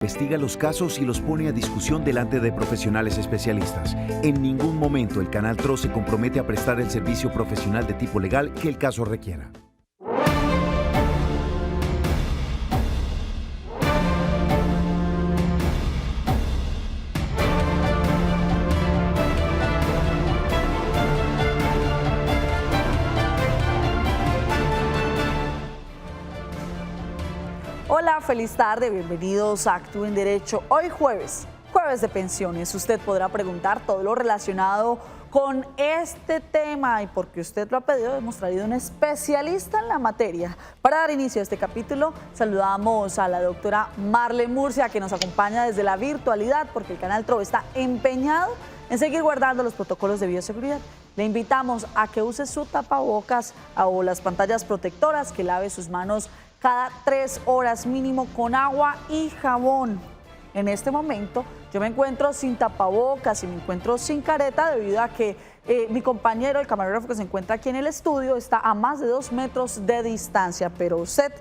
Investiga los casos y los pone a discusión delante de profesionales especialistas. En ningún momento el Canal TRO se compromete a prestar el servicio profesional de tipo legal que el caso requiera. Hola, feliz tarde, bienvenidos a Actúe en Derecho. Hoy jueves de pensiones. Usted podrá preguntar todo lo relacionado con este tema y porque usted lo ha pedido, hemos traído un especialista en la materia. Para dar inicio a este capítulo, saludamos a la doctora Marlene Murcia, que nos acompaña desde la virtualidad porque el Canal TRO está empeñado en seguir guardando los protocolos de bioseguridad. Le invitamos a que use su tapabocas o las pantallas protectoras, que lave sus manos cada 3 horas mínimo con agua y jabón. En este momento yo me encuentro sin tapabocas y me encuentro sin careta debido a que mi compañero, el camarógrafo que se encuentra aquí en el estudio, está a más de 2 metros de distancia. Pero usted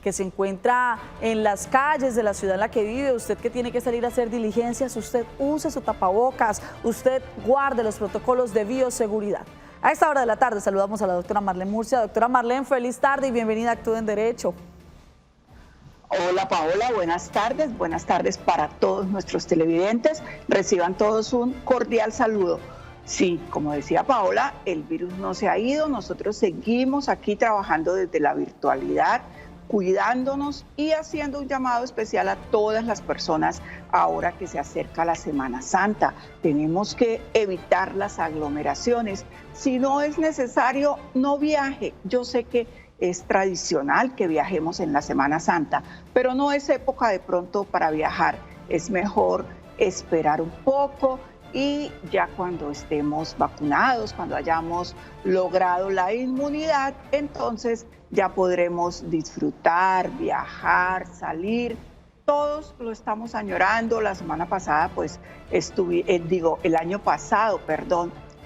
que se encuentra en las calles de la ciudad en la que vive, usted que tiene que salir a hacer diligencias, usted use su tapabocas, usted guarde los protocolos de bioseguridad. A esta hora de la tarde saludamos a la doctora Marlene Murcia. Doctora Marlene, feliz tarde y bienvenida a Actúe en Derecho. Hola Paola, buenas tardes para todos nuestros televidentes. Reciban todos un cordial saludo. Sí, como decía Paola, el virus no se ha ido, nosotros seguimos aquí trabajando desde la virtualidad, cuidándonos y haciendo un llamado especial a todas las personas ahora que se acerca la Semana Santa. Tenemos que evitar las aglomeraciones. Si no es necesario, no viaje. Yo sé que es tradicional que viajemos en la Semana Santa, pero no es época de pronto para viajar. Es mejor esperar un poco y ya cuando estemos vacunados, cuando hayamos logrado la inmunidad, entonces ya podremos disfrutar, viajar, salir. Todos lo estamos añorando. La semana pasada, pues, el año pasado,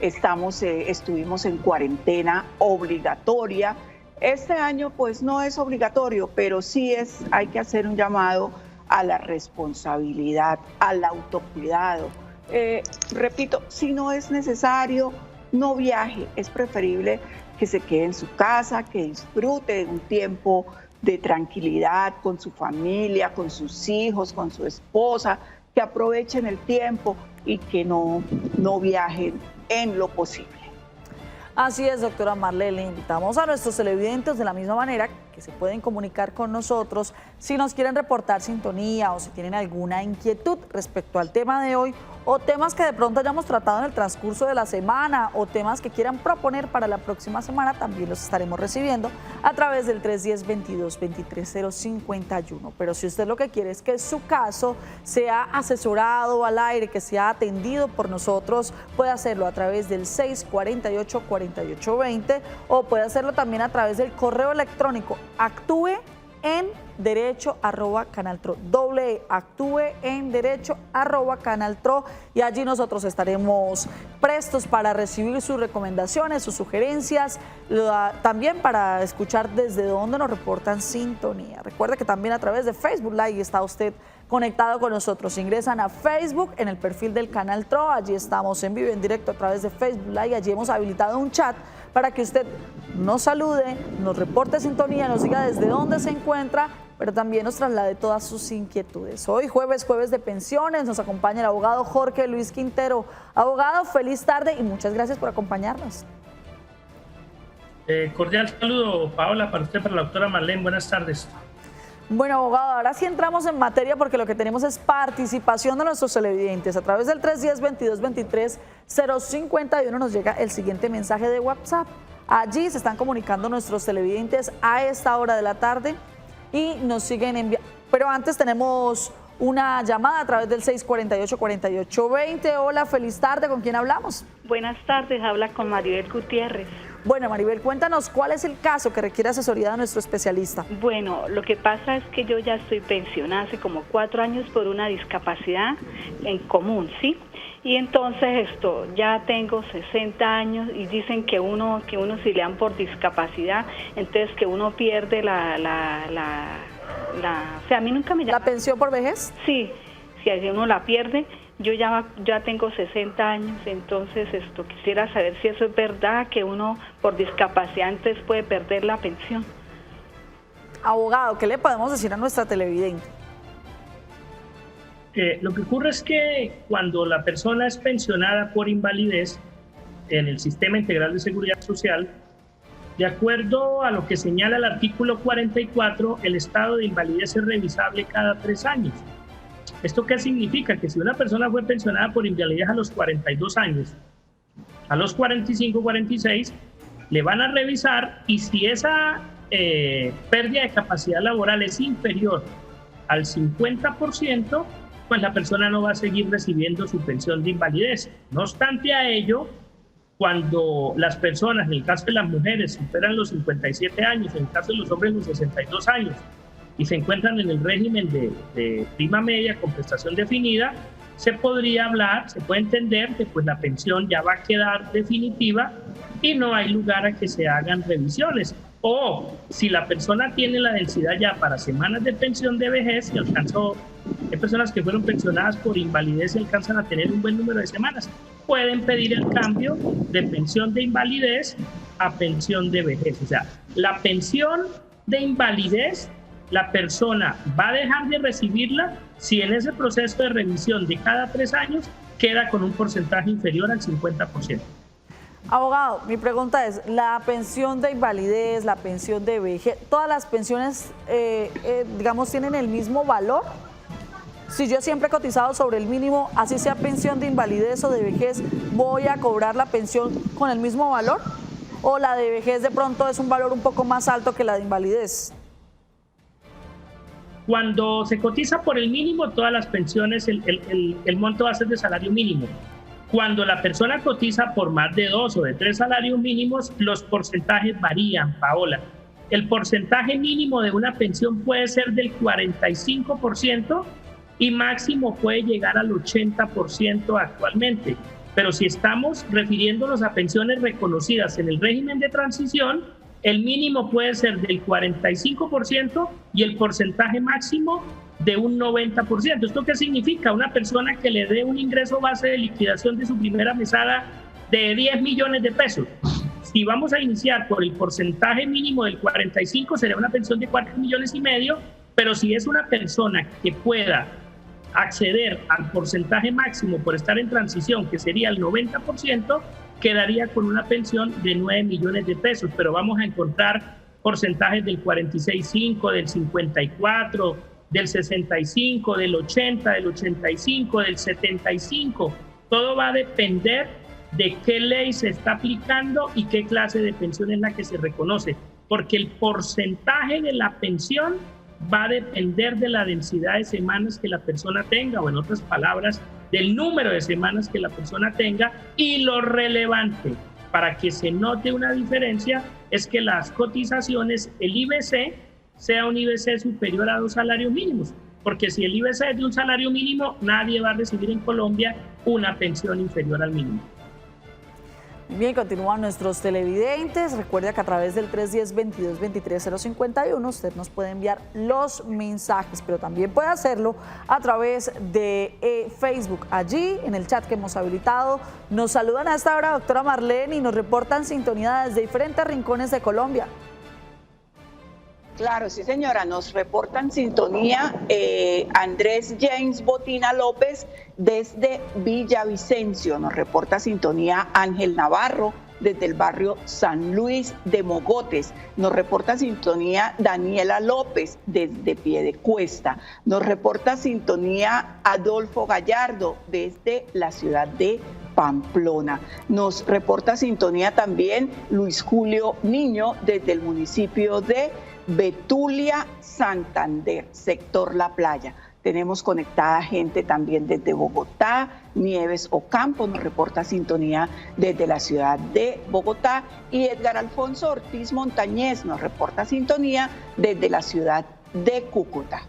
estuvimos en cuarentena obligatoria. Este año, pues, no es obligatorio, pero sí hay que hacer un llamado a la responsabilidad, al autocuidado. Repito, si no es necesario, no viaje. Es preferible que se quede en su casa, que disfrute de un tiempo de tranquilidad con su familia, con sus hijos, con su esposa, que aprovechen el tiempo y que no viajen en lo posible. Así es, doctora Marlene, le invitamos a nuestros televidentes de la misma manera que se pueden comunicar con nosotros si nos quieren reportar sintonía o si tienen alguna inquietud respecto al tema de hoy o temas que de pronto hayamos tratado en el transcurso de la semana o temas que quieran proponer para la próxima semana, también los estaremos recibiendo a través del 310-22-23-051. Pero si usted lo que quiere es que su caso sea asesorado al aire, que sea atendido por nosotros, puede hacerlo a través del 648-4820 o puede hacerlo también a través del correo electrónico actúeenderecho@canaltro, actúeenderecho@canaltro, y allí nosotros estaremos prestos para recibir sus recomendaciones, sus sugerencias, también para escuchar desde dónde nos reportan sintonía. Recuerde que también a través de Facebook Live está usted conectado con nosotros. Ingresan a Facebook en el perfil del Canal TRO, allí estamos en vivo, en directo a través de Facebook Live, allí hemos habilitado un chat para que usted nos salude, nos reporte sintonía, nos diga desde dónde se encuentra, pero también nos traslade todas sus inquietudes. Hoy jueves de pensiones, nos acompaña el abogado Jorge Luis Quintero. Abogado, feliz tarde y muchas gracias por acompañarnos. Cordial saludo, Paola, para usted, para la doctora Marlene. Buenas tardes. Bueno, abogado, ahora sí entramos en materia porque lo que tenemos es participación de nuestros televidentes. A través del 310-22-23-051 nos llega el siguiente mensaje de WhatsApp. Allí se están comunicando nuestros televidentes a esta hora de la tarde y nos siguen enviando. Pero antes tenemos una llamada a través del 648-4820. Hola, feliz tarde. ¿Con quién hablamos? Buenas tardes, habla con Maribel Gutiérrez. Bueno, Maribel, cuéntanos cuál es el caso que requiere asesoría de nuestro especialista. Bueno, lo que pasa es que yo ya estoy pensionada hace como 4 años por una discapacidad en común, ¿sí? Y entonces ya tengo 60 años y dicen que uno si le dan por discapacidad, entonces que uno pierde o sea, a mí nunca me ¿La llama. pensión por vejez? Sí, si uno la pierde, yo ya tengo 60 años, entonces quisiera saber si eso es verdad, que uno por discapacidad entonces puede perder la pensión. Abogado, ¿qué le podemos decir a nuestra televidente? Lo que ocurre es que cuando la persona es pensionada por invalidez en el Sistema Integral de Seguridad Social, de acuerdo a lo que señala el artículo 44, el estado de invalidez es revisable cada 3 años. ¿Esto qué significa? Que si una persona fue pensionada por invalidez a los 42 años, a los 45, 46, le van a revisar, y si esa pérdida de capacidad laboral es inferior al 50%, pues la persona no va a seguir recibiendo su pensión de invalidez. No obstante a ello, cuando las personas, en el caso de las mujeres, superan los 57 años, en el caso de los hombres los 62 años, y se encuentran en el régimen de prima media con prestación definida, se podría hablar, se puede entender que pues la pensión ya va a quedar definitiva y no hay lugar a que se hagan revisiones. O si la persona tiene la densidad ya para semanas de pensión de vejez y alcanzó, hay personas que fueron pensionadas por invalidez y alcanzan a tener un buen número de semanas, pueden pedir el cambio de pensión de invalidez a pensión de vejez. O sea, la pensión de invalidez, la persona va a dejar de recibirla si en ese proceso de revisión de cada 3 años queda con un porcentaje inferior al 50%. Abogado, mi pregunta es, ¿la pensión de invalidez, la pensión de vejez, todas las pensiones, digamos, tienen el mismo valor? Si yo siempre he cotizado sobre el mínimo, así sea pensión de invalidez o de vejez, ¿voy a cobrar la pensión con el mismo valor? ¿O la de vejez de pronto es un valor un poco más alto que la de invalidez? Cuando se cotiza por el mínimo, todas las pensiones, el monto va a ser de salario mínimo. Cuando la persona cotiza por más de 2 o de 3 salarios mínimos, los porcentajes varían, Paola. El porcentaje mínimo de una pensión puede ser del 45% y máximo puede llegar al 80% actualmente. Pero si estamos refiriéndonos a pensiones reconocidas en el régimen de transición, el mínimo puede ser del 45% y el porcentaje máximo de un 90%. ¿Esto qué significa? Una persona que le dé un ingreso base de liquidación de su primera mesada de 10 millones de pesos. Si vamos a iniciar por el porcentaje mínimo del 45, sería una pensión de 4,5 millones, pero si es una persona que pueda acceder al porcentaje máximo por estar en transición, que sería el 90%, quedaría con una pensión de 9 millones de pesos, pero vamos a encontrar porcentajes del 46,5, del 54, del 65, del 80, del 85, del 75. Todo va a depender de qué ley se está aplicando y qué clase de pensión es la que se reconoce, porque el porcentaje de la pensión va a depender de la densidad de semanas que la persona tenga, o en otras palabras, del número de semanas que la persona tenga, y lo relevante para que se note una diferencia es que las cotizaciones, el IBC, sea un IBC superior a 2 salarios mínimos, porque si el IBC es de un salario mínimo, nadie va a recibir en Colombia una pensión inferior al mínimo. Bien, continúan nuestros televidentes. Recuerda que a través del 310-2223-051 usted nos puede enviar los mensajes, pero también puede hacerlo a través de Facebook. Allí, en el chat que hemos habilitado, nos saludan a esta hora doctora Marlene y nos reportan sintonía desde diferentes rincones de Colombia. Claro, sí señora, nos reportan sintonía Andrés James Botina López desde Villavicencio, nos reporta sintonía Ángel Navarro desde el barrio San Luis de Mogotes, nos reporta sintonía Daniela López desde Piedecuesta, nos reporta sintonía Adolfo Gallardo desde la ciudad de Pamplona, nos reporta sintonía también Luis Julio Niño desde el municipio de Betulia, Santander, sector La Playa. Tenemos conectada gente también desde Bogotá. Nieves Ocampo nos reporta sintonía desde la ciudad de Bogotá, y Edgar Alfonso Ortiz Montañez nos reporta sintonía desde la ciudad de Cúcuta.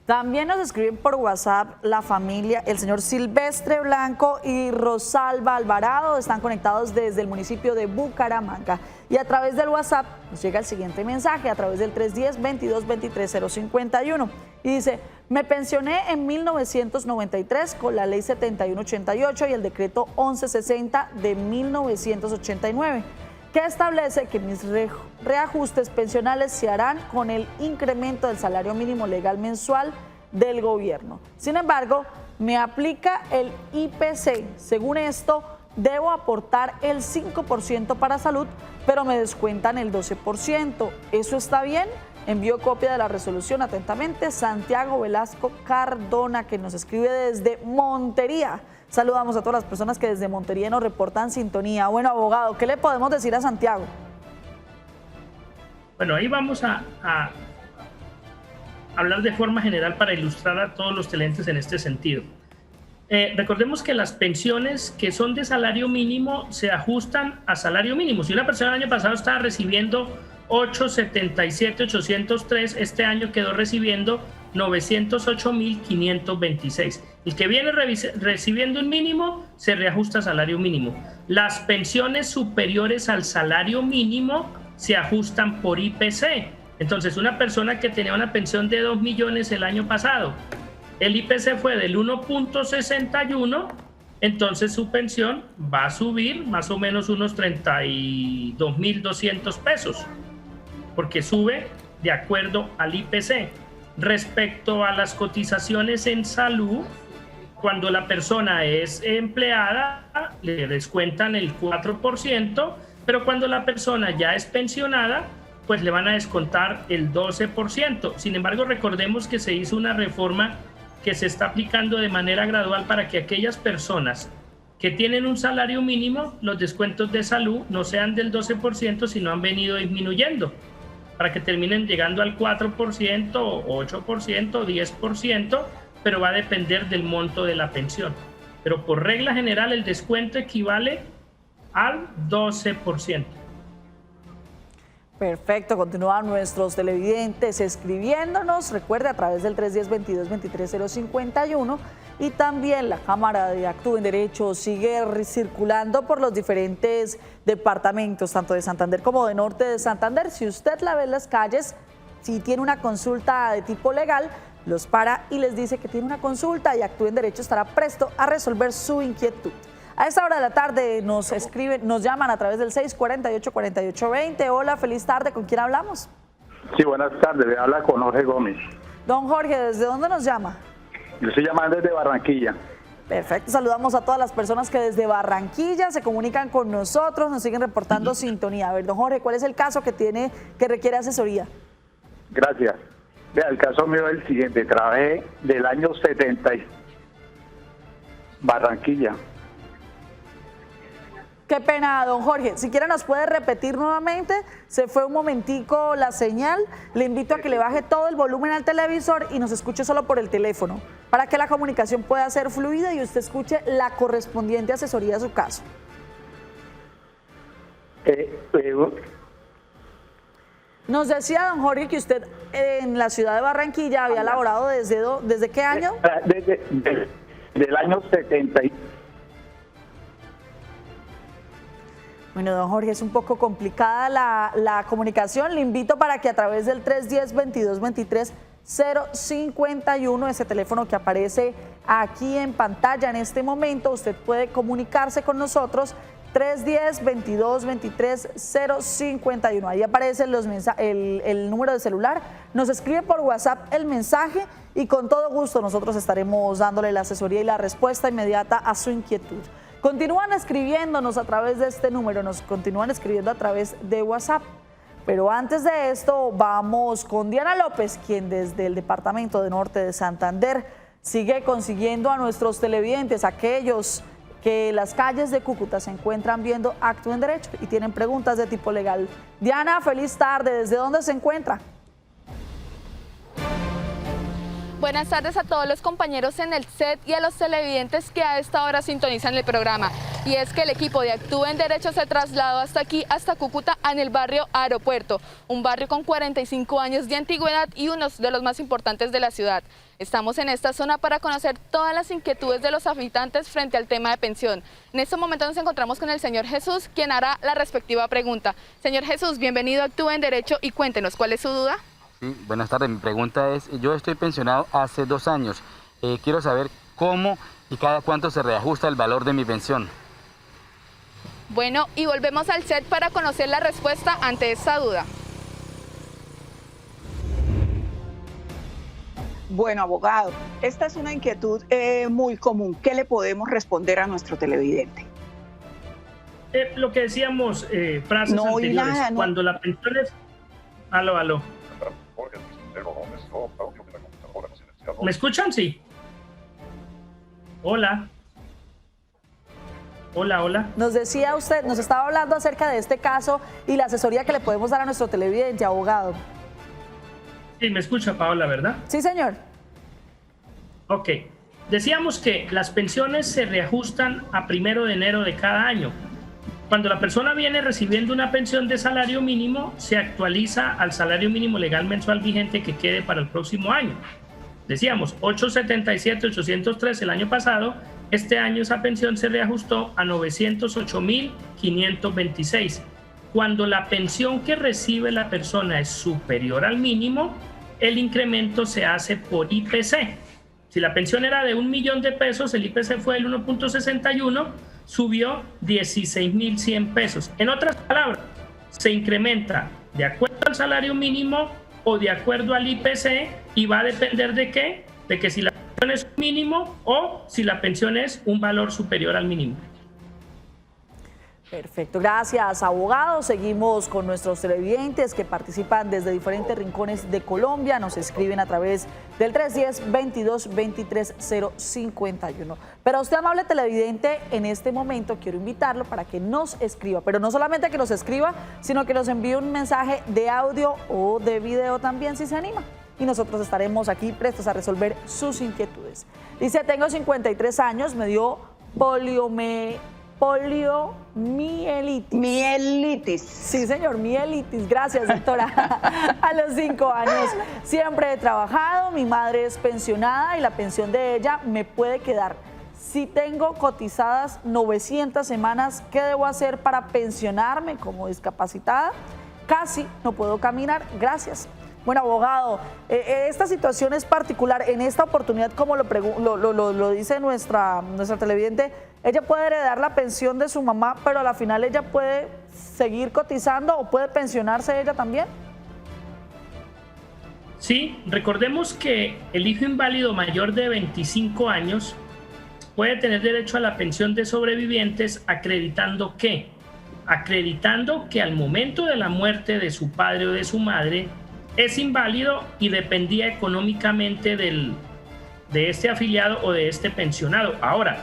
También nos escriben por WhatsApp la familia, el señor Silvestre Blanco y Rosalba Alvarado, están conectados desde el municipio de Bucaramanga. Y a través del WhatsApp nos llega el siguiente mensaje, a través del 310-2223-051. Y dice, me pensioné en 1993 con la ley 7188 y el decreto 1160 de 1989. Que establece que mis reajustes pensionales se harán con el incremento del salario mínimo legal mensual del gobierno. Sin embargo, me aplica el IPC. Según esto, debo aportar el 5% para salud, pero me descuentan el 12%. ¿Eso está bien? Envío copia de la resolución atentamente. Santiago Velasco Cardona, que nos escribe desde Montería. Saludamos a todas las personas que desde Montería nos reportan sintonía. Bueno, abogado, ¿qué le podemos decir a Santiago? Bueno, ahí vamos a hablar de forma general para ilustrar a todos los televidentes en este sentido. Recordemos que las pensiones que son de salario mínimo se ajustan a salario mínimo. Si una persona el año pasado estaba recibiendo 877.803, este año quedó recibiendo 908.526. El que viene recibiendo un mínimo se reajusta a salario mínimo. Las pensiones superiores al salario mínimo se ajustan por IPC. Entonces, una persona que tenía una pensión de 2 millones el año pasado, el IPC fue del 1.61, entonces su pensión va a subir más o menos unos 32.200 pesos, porque sube de acuerdo al IPC. Respecto a las cotizaciones en salud, cuando la persona es empleada, le descuentan el 4%, pero cuando la persona ya es pensionada, pues le van a descontar el 12%. Sin embargo, recordemos que se hizo una reforma que se está aplicando de manera gradual para que aquellas personas que tienen un salario mínimo, los descuentos de salud no sean del 12%, sino han venido disminuyendo, para que terminen llegando al 4%, 8%, 10%, pero va a depender del monto de la pensión. Pero por regla general el descuento equivale al 12%. Perfecto, continúan nuestros televidentes escribiéndonos, recuerde a través del 310-2223-051 y también la Cámara de Actúe en Derecho sigue circulando por los diferentes departamentos, tanto de Santander como de Norte de Santander. Si usted la ve en las calles, si tiene una consulta de tipo legal, los para y les dice que tiene una consulta y Actúe en Derecho estará presto a resolver su inquietud. A esta hora de la tarde nos escriben, nos llaman a través del 648-4820. Hola, feliz tarde, ¿con quién hablamos? Sí, buenas tardes, le habla con Jorge Gómez. Don Jorge, ¿desde dónde nos llama? Yo estoy llamando desde Barranquilla. Perfecto, saludamos a todas las personas que desde Barranquilla se comunican con nosotros, nos siguen reportando sintonía. A ver, don Jorge, ¿cuál es el caso que requiere asesoría? Gracias. Vea, el caso mío es el siguiente, trabajé del año 70, Barranquilla. Qué pena, don Jorge. Si quiere nos puede repetir nuevamente. Se fue un momentico la señal. Le invito a que le baje todo el volumen al televisor y nos escuche solo por el teléfono, para que la comunicación pueda ser fluida y usted escuche la correspondiente asesoría de su caso. Nos decía don Jorge que usted en la ciudad de Barranquilla había laborado ¿desde qué año? Del año 70. Bueno, don Jorge, es un poco complicada la comunicación. Le invito para que a través del 310-2223-051, ese teléfono que aparece aquí en pantalla en este momento, usted puede comunicarse con nosotros, 310-2223-051. Ahí aparece el número de celular. Nos escribe por WhatsApp el mensaje y con todo gusto nosotros estaremos dándole la asesoría y la respuesta inmediata a su inquietud. Continúan escribiéndonos a través de este número, nos continúan escribiendo a través de WhatsApp. Pero antes de esto vamos con Diana López, quien desde el departamento de Norte de Santander sigue consiguiendo a nuestros televidentes, aquellos que las calles de Cúcuta se encuentran viendo Actúe en Derecho y tienen preguntas de tipo legal. Diana, feliz tarde. ¿Desde dónde se encuentra? Buenas tardes a todos los compañeros en el set y a los televidentes que a esta hora sintonizan el programa. y es que el equipo de Actúe en Derecho se trasladó hasta aquí, hasta Cúcuta, en el barrio Aeropuerto, un barrio con 45 años de antigüedad y uno de los más importantes de la ciudad. Estamos en esta zona para conocer todas las inquietudes de los habitantes frente al tema de pensión. En este momento nos encontramos con el señor Jesús, quien hará la respectiva pregunta. Señor Jesús, bienvenido a Actúe en Derecho y cuéntenos, ¿cuál es su duda? Sí, buenas tardes, mi pregunta es, yo estoy pensionado hace 2 años, quiero saber cómo y cada cuánto se reajusta el valor de mi pensión. Bueno, y volvemos al set para conocer la respuesta ante esta duda. Bueno, abogado, esta es una inquietud muy común. ¿Qué le podemos responder a nuestro televidente? Lo que decíamos, frases no anteriores, nada, no. Cuando la pensión es... Aló. ¿Me escuchan? Sí. Hola. Hola. Nos decía usted, nos estaba hablando acerca de este caso y la asesoría que le podemos dar a nuestro televidente, abogado. Sí, me escucha, Paola, ¿verdad? Sí, señor. Ok. Decíamos que las pensiones se reajustan a 1 de enero de cada año. Cuando la persona viene recibiendo una pensión de salario mínimo, se actualiza al salario mínimo legal mensual vigente que quede para el próximo año. Decíamos, 877,803 el año pasado, este año esa pensión se reajustó a 908,526. Cuando la pensión que recibe la persona es superior al mínimo, el incremento se hace por IPC. Si la pensión era de 1.000.000 de pesos, el IPC fue el 1.61, subió 16.100 pesos. En otras palabras, se incrementa de acuerdo al salario mínimo o de acuerdo al IPC y va a depender de qué, de que si la pensión es un mínimo o si la pensión es un valor superior al mínimo. Perfecto, gracias, abogado. Seguimos con nuestros televidentes que participan desde diferentes rincones de Colombia. Nos escriben a través del 310-22-23-051. Pero a usted, amable televidente, en este momento quiero invitarlo para que nos escriba, pero no solamente que nos escriba, sino que nos envíe un mensaje de audio o de video también, si se anima. Y nosotros estaremos aquí prestos a resolver sus inquietudes. Dice, tengo 53 años, me dio poliomielitis. Sí, señor, mielitis. Gracias, doctora. A los 5 años siempre he trabajado, mi madre es pensionada y la pensión de ella me puede quedar. Si tengo cotizadas 900 semanas, ¿qué debo hacer para pensionarme como discapacitada? Casi no puedo caminar. Gracias. Bueno, abogado, esta situación es particular. En esta oportunidad, como lo dice nuestra televidente, ella puede heredar la pensión de su mamá, pero a la final ella puede seguir cotizando o puede pensionarse ella también. Sí, recordemos que el hijo inválido mayor de 25 años puede tener derecho a la pensión de sobrevivientes acreditando que al momento de la muerte de su padre o de su madre es inválido y dependía económicamente de este afiliado o de este pensionado. Ahora,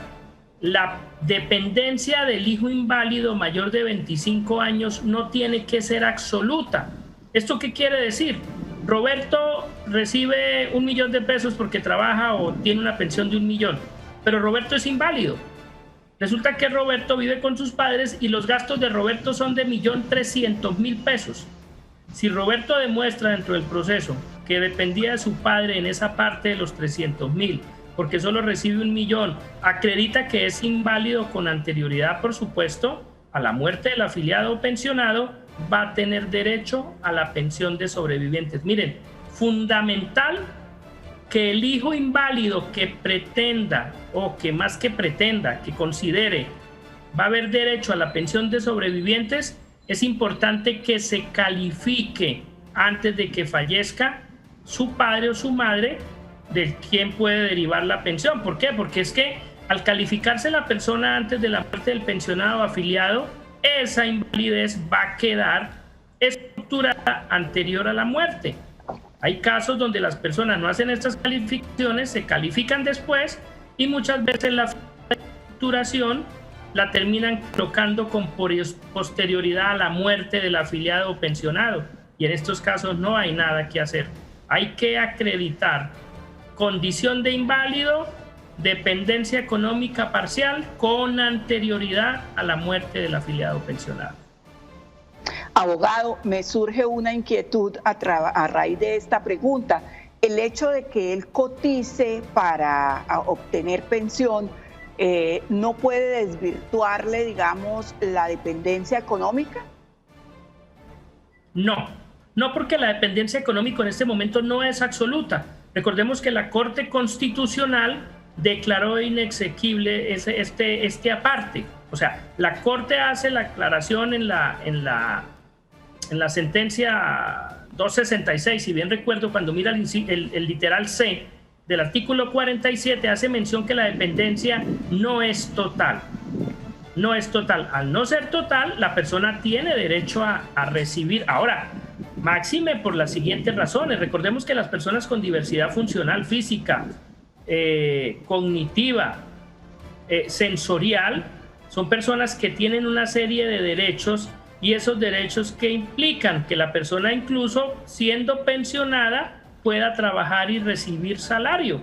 la dependencia del hijo inválido mayor de 25 años no tiene que ser absoluta. ¿Esto qué quiere decir? Roberto recibe 1.000.000 de pesos porque trabaja o tiene una pensión de 1.000.000, pero Roberto es inválido. Resulta que Roberto vive con sus padres y los gastos de Roberto son de 1.300.000 pesos. Si Roberto demuestra dentro del proceso que dependía de su padre en esa parte de los 300.000, porque solo recibe 1.000.000, acredita que es inválido con anterioridad, por supuesto, a la muerte del afiliado o pensionado, va a tener derecho a la pensión de sobrevivientes. Miren, fundamental que el hijo inválido que pretenda, o que más que pretenda, que considere, va a haber derecho a la pensión de sobrevivientes, es importante que se califique antes de que fallezca su padre o su madre de quién puede derivar la pensión. ¿Por qué? Porque es que al calificarse la persona antes de la muerte del pensionado o afiliado, esa invalidez va a quedar estructurada anterior a la muerte. Hay casos donde las personas no hacen estas calificaciones, se califican después y muchas veces la estructuración la terminan colocando con posterioridad a la muerte del afiliado o pensionado. Y en estos casos no hay nada que hacer. Hay que acreditar condición de inválido dependencia económica parcial con anterioridad a la muerte del afiliado pensionado. Abogado, me surge una inquietud a raíz de esta pregunta. El hecho de que él cotice para obtener pensión no puede desvirtuarle, digamos, la dependencia económica. No, porque la dependencia económica en este momento no es absoluta. Recordemos que la Corte Constitucional declaró inexequible este aparte. O sea, la Corte hace la aclaración en la sentencia 266, si bien recuerdo, cuando mira el literal C del artículo 47, hace mención que la dependencia no es total. No es total. Al no ser total, la persona tiene derecho a recibir. Ahora, máxime por las siguientes razones. Recordemos que las personas con diversidad funcional, física, cognitiva, sensorial, son personas que tienen una serie de derechos, y esos derechos que implican que la persona, incluso siendo pensionada, pueda trabajar y recibir salario,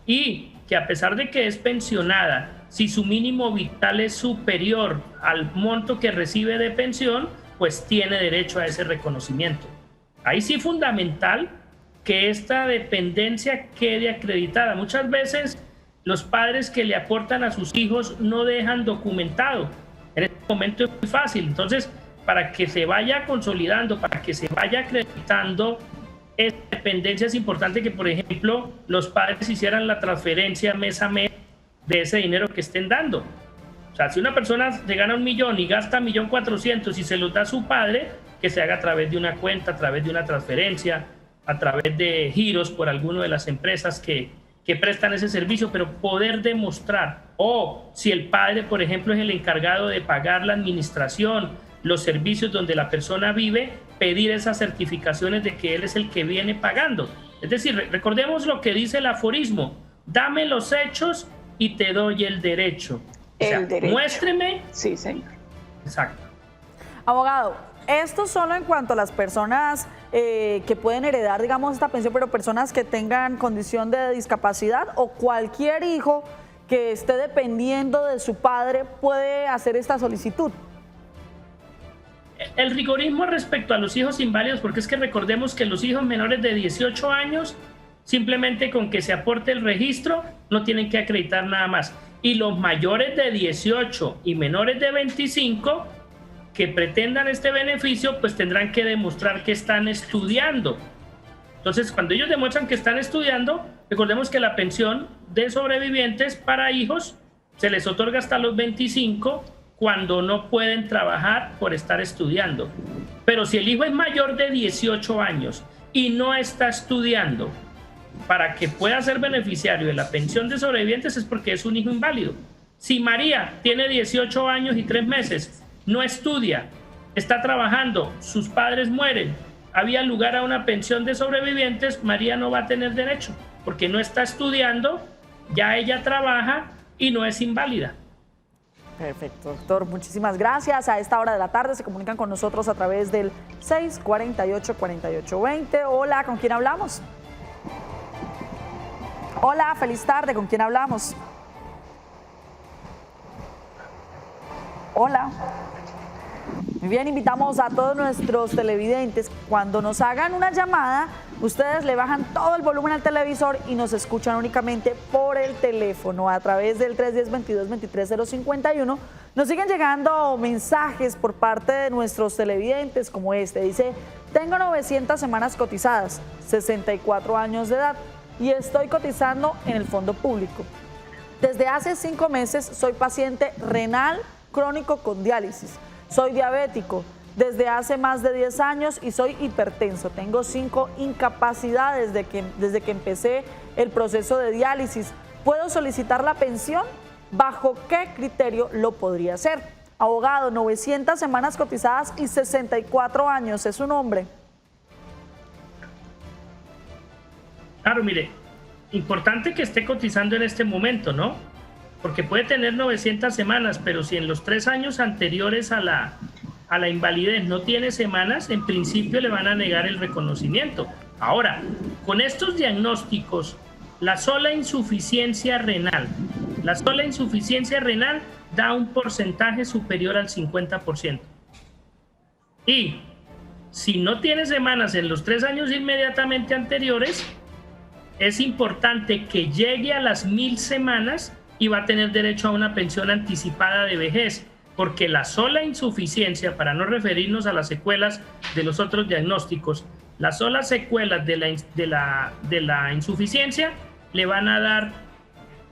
y que a pesar de que es pensionada, si su mínimo vital es superior al monto que recibe de pensión, pues tiene derecho a ese reconocimiento. Ahí sí es fundamental que esta dependencia quede acreditada. Muchas veces los padres que le aportan a sus hijos no dejan documentado. En este momento es muy fácil. Entonces, para que se vaya consolidando, para que se vaya acreditando esta dependencia, es importante que, por ejemplo, los padres hicieran la transferencia mes a mes de ese dinero que estén dando. O sea, si una persona se gana 1 millón y gasta 1.400.000 y se los da a su padre, que se haga a través de una cuenta, a través de una transferencia, a través de giros por alguna de las empresas que prestan ese servicio, pero poder demostrar, o si el padre, por ejemplo, es el encargado de pagar la administración, los servicios donde la persona vive, pedir esas certificaciones de que él es el que viene pagando. Es decir, recordemos lo que dice el aforismo: dame los hechos y te doy el derecho. O sea, derecho. Muéstreme. Sí, señor. Exacto. Abogado, esto solo en cuanto a las personas que pueden heredar, digamos, esta pensión, pero personas que tengan condición de discapacidad, o cualquier hijo que esté dependiendo de su padre puede hacer esta solicitud. El rigorismo respecto a los hijos inválidos, porque es que recordemos que los hijos menores de 18 años, simplemente con que se aporte el registro, no tienen que acreditar nada más. Y los mayores de 18 y menores de 25 que pretendan este beneficio, pues tendrán que demostrar que están estudiando. Entonces, cuando ellos demuestran que están estudiando, recordemos que la pensión de sobrevivientes para hijos se les otorga hasta los 25 cuando no pueden trabajar por estar estudiando. Pero si el hijo es mayor de 18 años y no está estudiando, para que pueda ser beneficiario de la pensión de sobrevivientes es porque es un hijo inválido. Si María tiene 18 años y 3 meses, no estudia, está trabajando, sus padres mueren, había lugar a una pensión de sobrevivientes, María no va a tener derecho, porque no está estudiando, ya ella trabaja y no es inválida. Perfecto, doctor. Muchísimas gracias. A esta hora de la tarde se comunican con nosotros a través del 648-4820. Hola, ¿con quién hablamos? Hola, feliz tarde. ¿Con quién hablamos? Hola. Muy bien, invitamos a todos nuestros televidentes, cuando nos hagan una llamada, ustedes le bajan todo el volumen al televisor y nos escuchan únicamente por el teléfono a través del 310-22-23-051. Nos siguen llegando mensajes por parte de nuestros televidentes como este. Dice: tengo 900 semanas cotizadas, 64 años de edad y estoy cotizando en el fondo público. Desde hace 5 meses soy paciente renal crónico con diálisis. Soy diabético desde hace más de 10 años y soy hipertenso. Tengo 5 incapacidades desde que empecé el proceso de diálisis. ¿Puedo solicitar la pensión? ¿Bajo qué criterio lo podría hacer? Abogado, 900 semanas cotizadas y 64 años. ¿Es un hombre? Claro, mire, importante que esté cotizando en este momento, ¿no? Porque puede tener 900 semanas, pero si en los 3 años anteriores a la invalidez no tiene semanas, en principio le van a negar el reconocimiento. Ahora, con estos diagnósticos la sola insuficiencia renal da un porcentaje superior al 50%. Y si no tiene semanas en los 3 años inmediatamente anteriores, es importante que llegue a las 1000 semanas y va a tener derecho a una pensión anticipada de vejez, porque la sola insuficiencia, para no referirnos a las secuelas de los otros diagnósticos, las solas secuelas de la insuficiencia le van a dar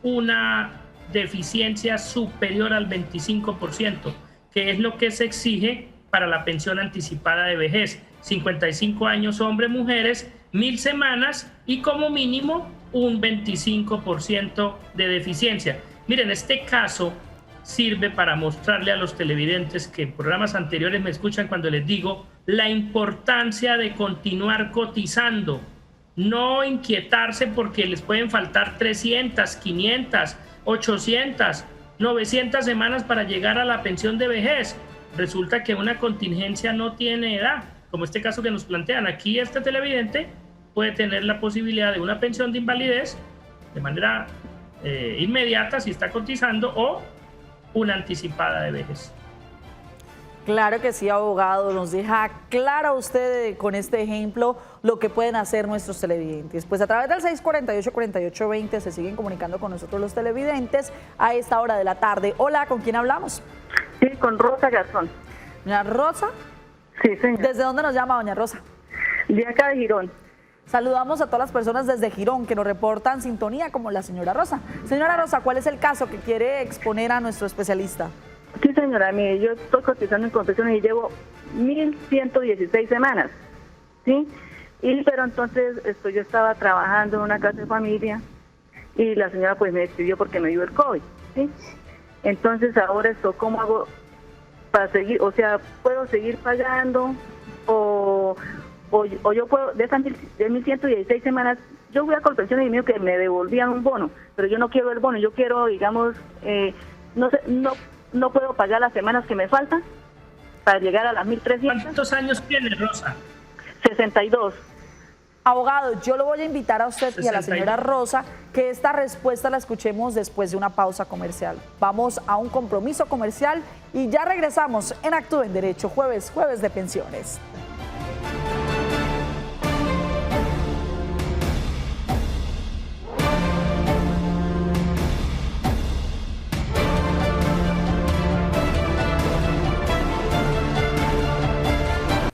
una deficiencia superior al 25%, que es lo que se exige para la pensión anticipada de vejez. 55 años hombres, mujeres, 1000 semanas y como mínimo un 25% de deficiencia. Miren, este caso sirve para mostrarle a los televidentes que en programas anteriores me escuchan cuando les digo la importancia de continuar cotizando, no inquietarse porque les pueden faltar 300, 500, 800, 900 semanas para llegar a la pensión de vejez. Resulta que una contingencia no tiene edad, como este caso que nos plantean. Aquí este televidente puede tener la posibilidad de una pensión de invalidez de manera inmediata si está cotizando o una anticipada de vejez. Claro que sí, abogado, nos deja claro usted con este ejemplo lo que pueden hacer nuestros televidentes. Pues a través del 648-4820 se siguen comunicando con nosotros los televidentes a esta hora de la tarde. Hola, ¿con quién hablamos? Sí, con Rosa Garzón. ¿Doña Rosa? Sí, señor. ¿Desde dónde nos llama, doña Rosa? De acá de Girón. Saludamos a todas las personas desde Girón que nos reportan sintonía, como la señora Rosa. Señora Rosa, ¿cuál es el caso que quiere exponer a nuestro especialista? Sí, señora, mire, yo estoy cotizando en confesiones y llevo 1116 semanas, ¿sí? Pero entonces yo estaba trabajando en una casa de familia y la señora pues me despidió porque me dio el COVID, ¿sí? Entonces ahora ¿cómo hago para seguir? O sea, ¿puedo seguir pagando o yo puedo, de 1116 semanas, yo voy a Colpensiones y mío que me devolvían un bono, pero yo no quiero el bono, yo quiero, digamos, no puedo pagar las semanas que me faltan para llegar a las 1300. ¿Cuántos años tiene, Rosa? 62. Abogado, yo lo voy a invitar a usted 62. Y a la señora Rosa que esta respuesta la escuchemos después de una pausa comercial. Vamos a un compromiso comercial y ya regresamos en Actúe en Derecho, jueves de pensiones.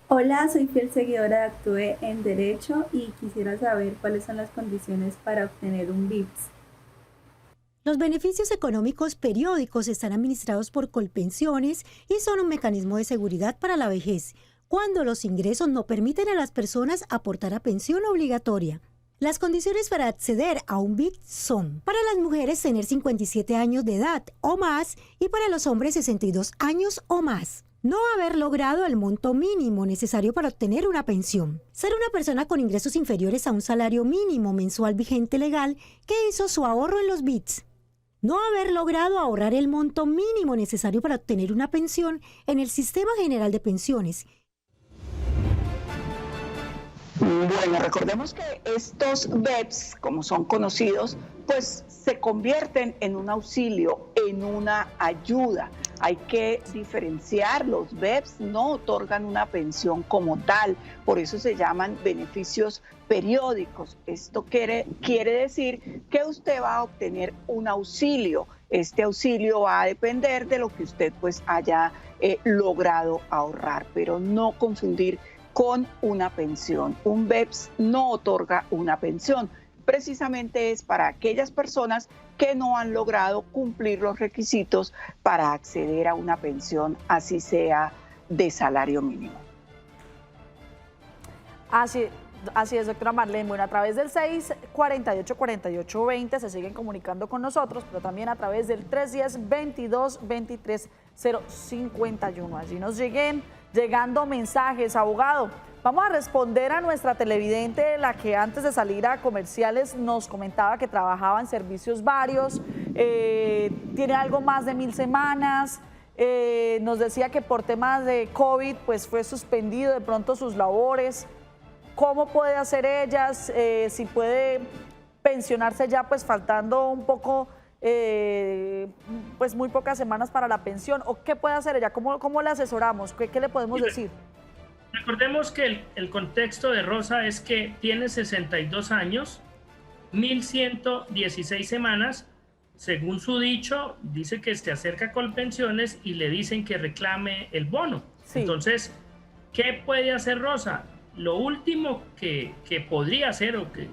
Hola, soy fiel seguidora de Actúe en Derecho y quisiera saber cuáles son las condiciones para obtener un VIPS. Los beneficios económicos periódicos están administrados por Colpensiones y son un mecanismo de seguridad para la vejez, cuando los ingresos no permiten a las personas aportar a pensión obligatoria. Las condiciones para acceder a un VIPS son: para las mujeres tener 57 años de edad o más y para los hombres 62 años o más. No haber logrado el monto mínimo necesario para obtener una pensión. Ser una persona con ingresos inferiores a un salario mínimo mensual vigente legal que hizo su ahorro en los VIPS. No haber logrado ahorrar el monto mínimo necesario para obtener una pensión en el Sistema General de Pensiones. Bueno, recordemos que estos VEPs, como son conocidos, pues se convierten en un auxilio, en una ayuda. Hay que diferenciar, los VEPs no otorgan una pensión como tal, por eso se llaman beneficios periódicos. Esto quiere decir que usted va a obtener un auxilio. Este auxilio va a depender de lo que usted pues haya logrado ahorrar, pero no confundir con una pensión. Un VEPS no otorga una pensión. Precisamente es para aquellas personas que no han logrado cumplir los requisitos para acceder a una pensión, así sea de salario mínimo. Así es, doctora Marlene. Bueno, a través del 648-4820 se siguen comunicando con nosotros, pero también a través del 310-22-23-051. Allí nos llegando mensajes, abogado. Vamos a responder a nuestra televidente, la que antes de salir a comerciales nos comentaba que trabajaba en servicios varios, tiene algo más de 1000 semanas, nos decía que por temas de COVID pues fue suspendido de pronto sus labores. ¿Cómo puede hacer ellas? Si puede pensionarse ya pues faltando un poco, pues muy pocas semanas para la pensión? ¿O qué puede hacer ella? ¿Cómo le asesoramos? ¿Qué le podemos decir? Recordemos que el contexto de Rosa es que tiene 62 años, 1.116 semanas. Según su dicho, dice que se acerca con pensiones y le dicen que reclame el bono. Sí. Entonces, ¿qué puede hacer Rosa? Lo último que podría hacer, o que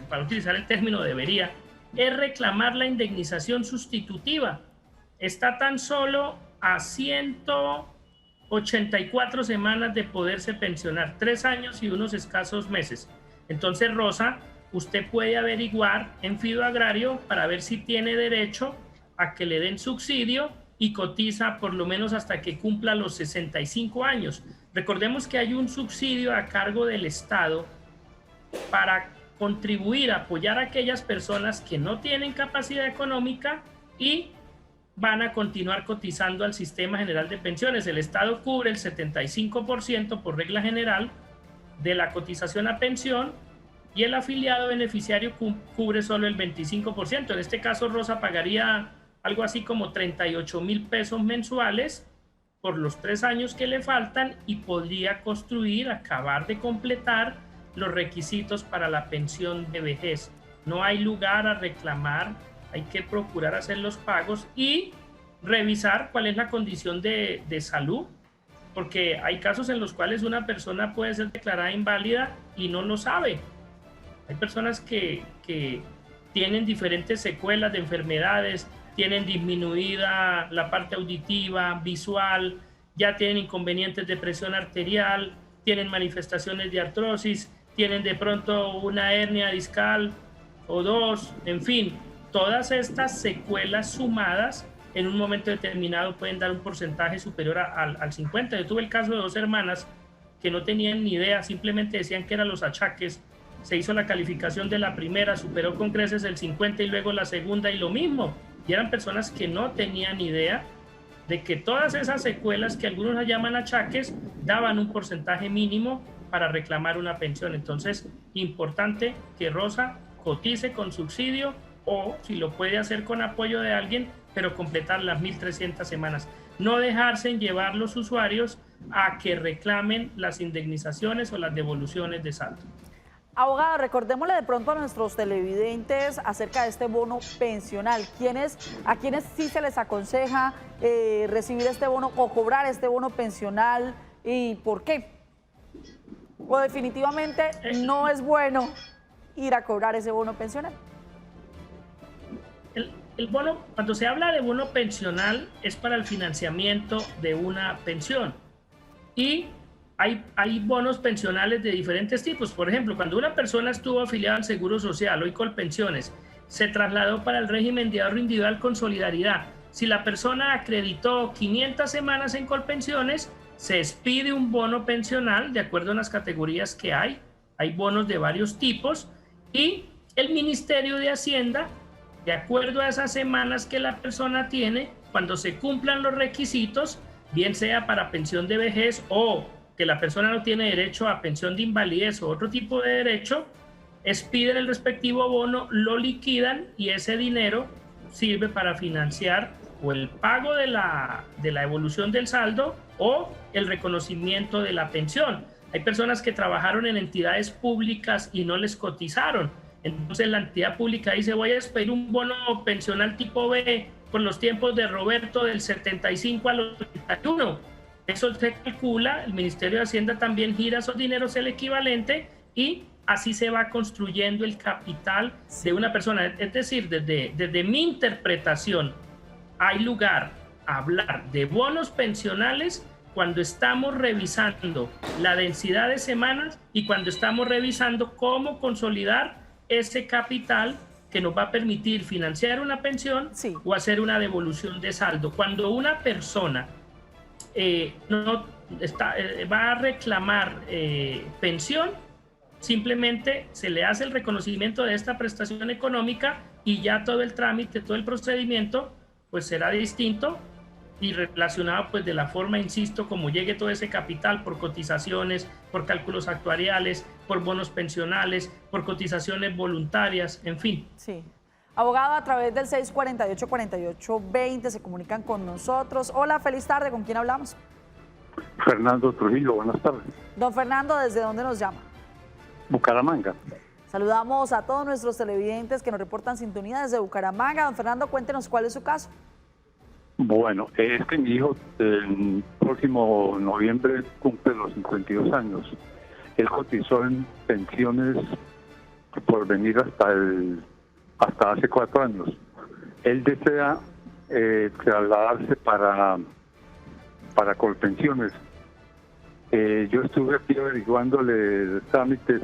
para utilizar el término debería, es reclamar la indemnización sustitutiva. Está tan solo a 184 semanas de poderse pensionar, 3 años y unos escasos meses. Entonces, Rosa, usted puede averiguar en Fido Agrario para ver si tiene derecho a que le den subsidio y cotiza por lo menos hasta que cumpla los 65 años. Recordemos que hay un subsidio a cargo del Estado para contribuir a apoyar a aquellas personas que no tienen capacidad económica y van a continuar cotizando al Sistema General de Pensiones. El Estado cubre el 75% por regla general de la cotización a pensión y el afiliado beneficiario cubre solo el 25%. En este caso, Rosa pagaría algo así como 38.000 pesos mensuales por los 3 años que le faltan y podría acabar de completar los requisitos para la pensión de vejez. No hay lugar a reclamar, hay que procurar hacer los pagos y revisar cuál es la condición de salud, porque hay casos en los cuales una persona puede ser declarada inválida y no lo sabe. Hay personas que tienen diferentes secuelas de enfermedades, tienen disminuida la parte auditiva, visual, ya tienen inconvenientes de presión arterial, tienen manifestaciones de artrosis, tienen de pronto una hernia discal o 2, en fin, todas estas secuelas sumadas en un momento determinado pueden dar un porcentaje superior al 50%. Yo tuve el caso de 2 hermanas que no tenían ni idea, simplemente decían que eran los achaques. Se hizo la calificación de la primera, superó con creces el 50 y luego la segunda y lo mismo. Y eran personas que no tenían idea de que todas esas secuelas que algunos llaman achaques daban un porcentaje mínimo para reclamar una pensión. Entonces, importante que Rosa cotice con subsidio o si lo puede hacer con apoyo de alguien, pero completar las 1.300 semanas. No dejarse en llevar los usuarios a que reclamen las indemnizaciones o las devoluciones de saldo. Abogada, recordémosle de pronto a nuestros televidentes acerca de este bono pensional. ¿A quiénes sí se les aconseja recibir este bono o cobrar este bono pensional y por qué? ¿O definitivamente no es bueno ir a cobrar ese bono pensional? El bono, cuando se habla de bono pensional, es para el financiamiento de una pensión. Y hay bonos pensionales de diferentes tipos. Por ejemplo, cuando una persona estuvo afiliada al Seguro Social, hoy Colpensiones, se trasladó para el régimen de ahorro individual con solidaridad. Si la persona acreditó 500 semanas en Colpensiones, se expide un bono pensional de acuerdo a las categorías que hay. Hay bonos de varios tipos y el Ministerio de Hacienda, de acuerdo a esas semanas que la persona tiene, cuando se cumplan los requisitos, bien sea para pensión de vejez o que la persona no tiene derecho a pensión de invalidez o otro tipo de derecho, expiden el respectivo bono, lo liquidan y ese dinero sirve para financiar o el pago de la evolución del saldo o el reconocimiento de la pensión. Hay personas que trabajaron en entidades públicas y no les cotizaron. Entonces la entidad pública dice, voy a expedir un bono pensional tipo B por los tiempos de Roberto del 75 al 81. Eso se calcula, el Ministerio de Hacienda también gira esos dineros el equivalente y así se va construyendo el capital de una persona. Es decir, desde mi interpretación, hay lugar a hablar de bonos pensionales cuando estamos revisando la densidad de semanas y cuando estamos revisando cómo consolidar ese capital que nos va a permitir financiar una pensión o hacer una devolución de saldo. Cuando una persona va a reclamar pensión, simplemente se le hace el reconocimiento de esta prestación económica y ya todo el trámite, todo el procedimiento, pues será distinto y relacionado pues de la forma, insisto, como llegue todo ese capital por cotizaciones, por cálculos actuariales, por bonos pensionales, por cotizaciones voluntarias, en fin. Sí. Abogado, a través del 648-4820 se comunican con nosotros. Hola, feliz tarde, ¿con quién hablamos? Fernando Trujillo, buenas tardes. Don Fernando, ¿desde dónde nos llama? Bucaramanga. Saludamos a todos nuestros televidentes que nos reportan sintonía desde Bucaramanga. Don Fernando, cuéntenos cuál es su caso. Bueno, es que mi hijo el próximo noviembre cumple los 52 años. Él cotizó en pensiones por venir hasta hace 4 años. Él desea trasladarse para Colpensiones. Yo estuve aquí averiguándole trámites,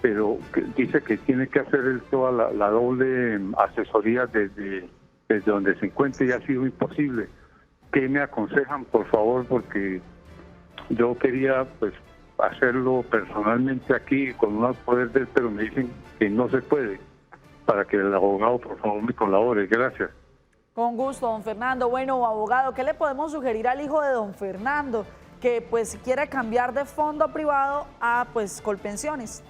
pero dice que tiene que hacer toda la doble asesoría desde donde se encuentre y ha sido imposible. ¿Qué me aconsejan, por favor? Porque yo quería pues hacerlo personalmente aquí con un poder de él, pero me dicen que no se puede. Para que el abogado, por favor, me colabore. Gracias. Con gusto, don Fernando. Bueno, abogado, ¿qué le podemos sugerir al hijo de don Fernando que pues quiere cambiar de fondo privado a pues Colpensiones?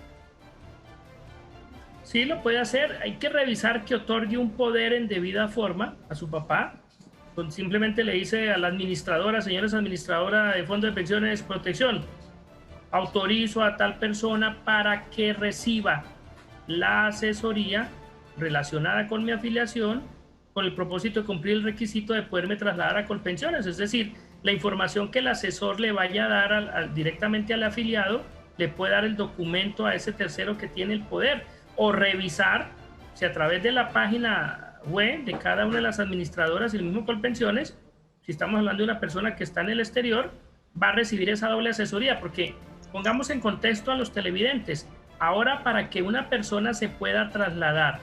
Sí, lo puede hacer. Hay que revisar que otorgue un poder en debida forma a su papá. Simplemente le dice a la administradora, señora administradora de Fondo de Pensiones Protección, autorizo a tal persona para que reciba la asesoría relacionada con mi afiliación con el propósito de cumplir el requisito de poderme trasladar a Colpensiones. Es decir, la información que el asesor le vaya a dar directamente al afiliado le puede dar el documento a ese tercero que tiene el poder, o revisar si a través de la página web de cada una de las administradoras y el mismo Colpensiones, si estamos hablando de una persona que está en el exterior, va a recibir esa doble asesoría, porque pongamos en contexto a los televidentes. Ahora, para que una persona se pueda trasladar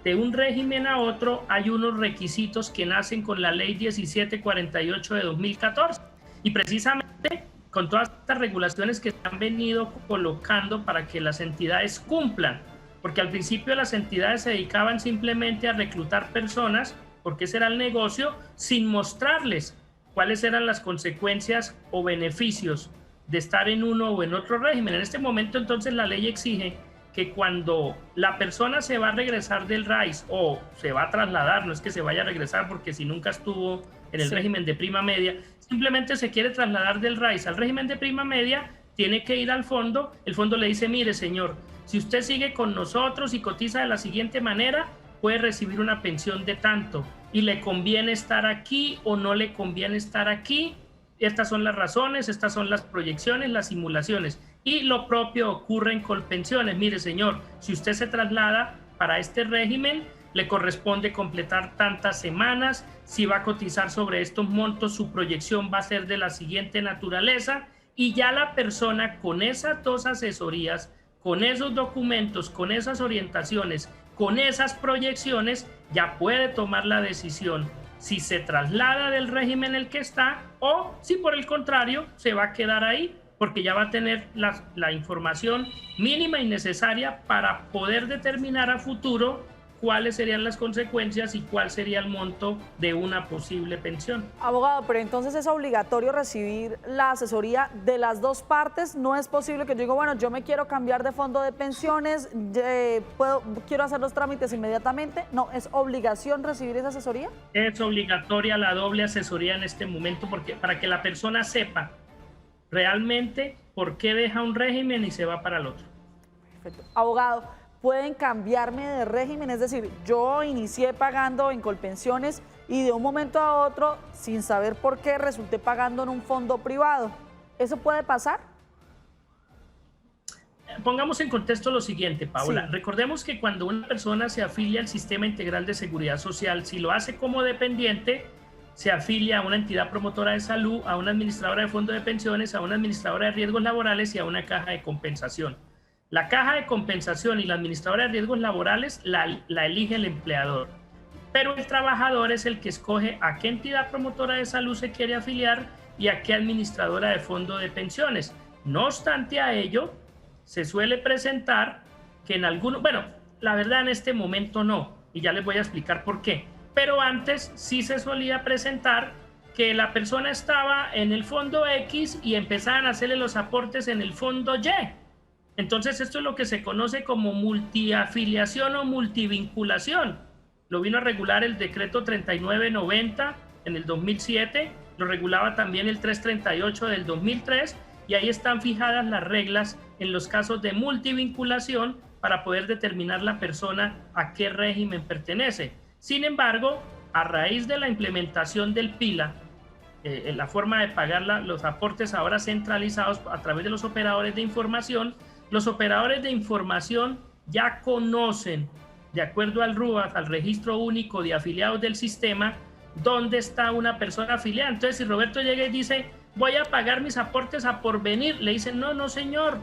de un régimen a otro, hay unos requisitos que nacen con la ley 1748 de 2014. Y precisamente con todas estas regulaciones que se han venido colocando para que las entidades cumplan. Porque al principio las entidades se dedicaban simplemente a reclutar personas, porque ese era el negocio, sin mostrarles cuáles eran las consecuencias o beneficios de estar en uno o en otro régimen. En este momento, entonces, la ley exige que cuando la persona se va a regresar del RAIS o se va a trasladar, no es que se vaya a regresar porque si nunca estuvo en el régimen de prima media, simplemente se quiere trasladar del RAIS al régimen de prima media, tiene que ir al fondo. El fondo le dice, mire señor, si usted sigue con nosotros y cotiza de la siguiente manera, puede recibir una pensión de tanto y le conviene estar aquí o no le conviene estar aquí. Estas son las razones, estas son las proyecciones, las simulaciones. Y lo propio ocurre en Colpensiones. Mire, señor, si usted se traslada para este régimen, le corresponde completar tantas semanas. Si va a cotizar sobre estos montos, su proyección va a ser de la siguiente naturaleza. Y ya la persona con esas dos asesorías, con esos documentos, con esas orientaciones, con esas proyecciones, ya puede tomar la decisión si se traslada del régimen en el que está o si por el contrario se va a quedar ahí, porque ya va a tener la información mínima y necesaria para poder determinar a futuro cuáles serían las consecuencias y cuál sería el monto de una posible pensión. Abogado, pero entonces es obligatorio recibir la asesoría de las dos partes. No es posible que yo diga, bueno, yo me quiero cambiar de fondo de pensiones, quiero hacer los trámites inmediatamente. No, ¿es obligación recibir esa asesoría? Es obligatoria la doble asesoría en este momento, porque para que la persona sepa realmente por qué deja un régimen y se va para el otro. Perfecto. Abogado, ¿pueden cambiarme de régimen? Es decir, yo inicié pagando en Colpensiones y de un momento a otro, sin saber por qué, resulté pagando en un fondo privado. ¿Eso puede pasar? Pongamos en contexto lo siguiente, Paola. Sí. Recordemos que cuando una persona se afilia al Sistema Integral de Seguridad Social, si lo hace como dependiente, se afilia a una entidad promotora de salud, a una administradora de fondo de pensiones, a una administradora de riesgos laborales y a una caja de compensación. La caja de compensación y la administradora de riesgos laborales la elige el empleador, pero el trabajador es el que escoge a qué entidad promotora de salud se quiere afiliar y a qué administradora de fondo de pensiones. No obstante a ello, se suele presentar que en algunos, bueno, la verdad en este momento no, y ya les voy a explicar por qué, pero antes sí se solía presentar que la persona estaba en el fondo X y empezaban a hacerle los aportes en el fondo Y. Entonces esto es lo que se conoce como multiafiliación o multivinculación. Lo vino a regular el decreto 3990 en el 2007, lo regulaba también el 338 del 2003, y ahí están fijadas las reglas en los casos de multivinculación para poder determinar la persona a qué régimen pertenece. Sin embargo, a raíz de la implementación del PILA, la forma de pagar los aportes ahora centralizados a través de los operadores de información, los operadores de información ya conocen, de acuerdo al RUAF, al Registro Único de Afiliados del Sistema, dónde está una persona afiliada. Entonces, si Roberto llega y dice, voy a pagar mis aportes a Porvenir, le dicen, no, no señor,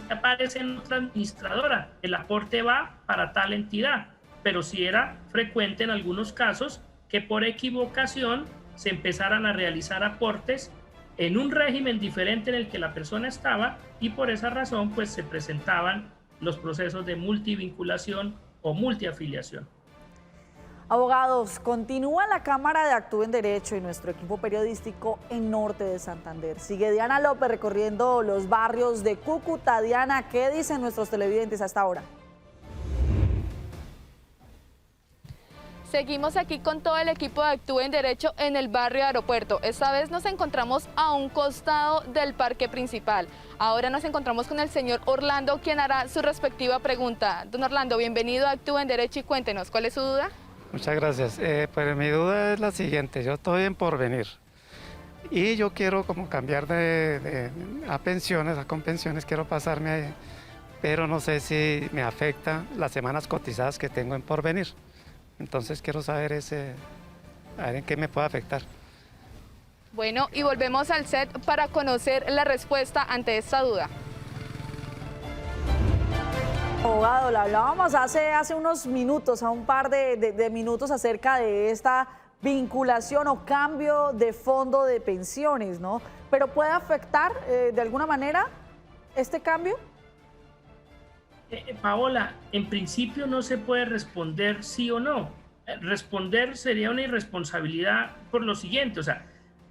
aparece en otra administradora, el aporte va para tal entidad. Pero sí era frecuente en algunos casos que por equivocación se empezaran a realizar aportes en un régimen diferente en el que la persona estaba, y por esa razón pues se presentaban los procesos de multivinculación o multiafiliación. Abogados, continúa la Cámara de Actúe en Derecho y nuestro equipo periodístico en Norte de Santander. Sigue Diana López recorriendo los barrios de Cúcuta. Diana, ¿qué dicen nuestros televidentes hasta ahora? Seguimos aquí con todo el equipo de Actúe en Derecho en el barrio Aeropuerto. Esta vez nos encontramos a un costado del parque principal. Ahora nos encontramos con el señor Orlando, quien hará su respectiva pregunta. Don Orlando, bienvenido a Actúe en Derecho y cuéntenos, ¿cuál es su duda? Muchas gracias. Pues mi duda es la siguiente. Yo estoy en Porvenir y yo quiero como cambiar a pensiones, con pensiones quiero pasarme, pero no sé si me afecta las semanas cotizadas que tengo en Porvenir. Entonces quiero saber a ver en qué me puede afectar. Bueno, y volvemos al set para conocer la respuesta ante esta duda. Abogado, le hablábamos hace unos minutos, a un par de minutos, acerca de esta vinculación o cambio de fondo de pensiones, ¿no? Pero ¿puede afectar de alguna manera este cambio? Paola, en principio no se puede responder sí o no. Responder sería una irresponsabilidad por lo siguiente, o sea,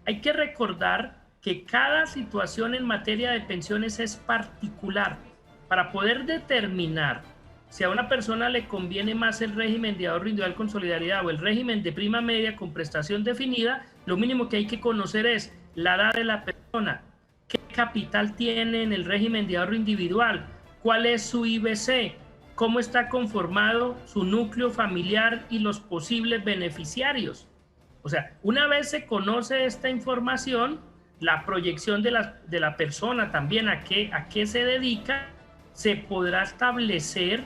hay que recordar que cada situación en materia de pensiones es particular. Para poder determinar si a una persona le conviene más el régimen de ahorro individual con solidaridad o el régimen de prima media con prestación definida, lo mínimo que hay que conocer es la edad de la persona, qué capital tiene en el régimen de ahorro individual, cuál es su IBC, cómo está conformado su núcleo familiar y los posibles beneficiarios. O sea, una vez se conoce esta información, la proyección de la persona también a qué se dedica, se podrá establecer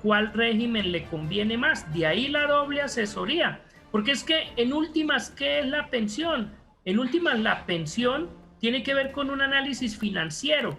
cuál régimen le conviene más. De ahí la doble asesoría, porque es que en últimas, ¿qué es la pensión? En últimas, la pensión tiene que ver con un análisis financiero.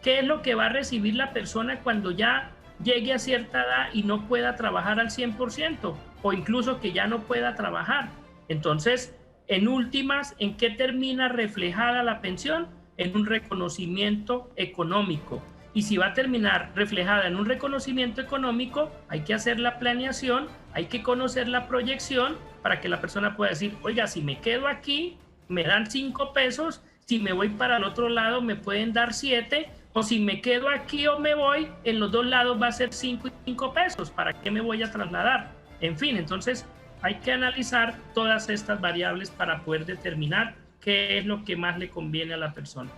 ¿Qué es lo que va a recibir la persona cuando ya llegue a cierta edad y no pueda trabajar al 100%, o incluso que ya no pueda trabajar? Entonces, en últimas, ¿en qué termina reflejada la pensión? En un reconocimiento económico. Y si va a terminar reflejada en un reconocimiento económico, hay que hacer la planeación, hay que conocer la proyección para que la persona pueda decir, oiga, si me quedo aquí, me dan 5 pesos, si me voy para el otro lado, me pueden dar 7, o si me quedo aquí o me voy, en los dos lados va a ser 5 y 5 pesos, ¿para qué me voy a trasladar? En fin, entonces hay que analizar todas estas variables para poder determinar qué es lo que más le conviene a la persona.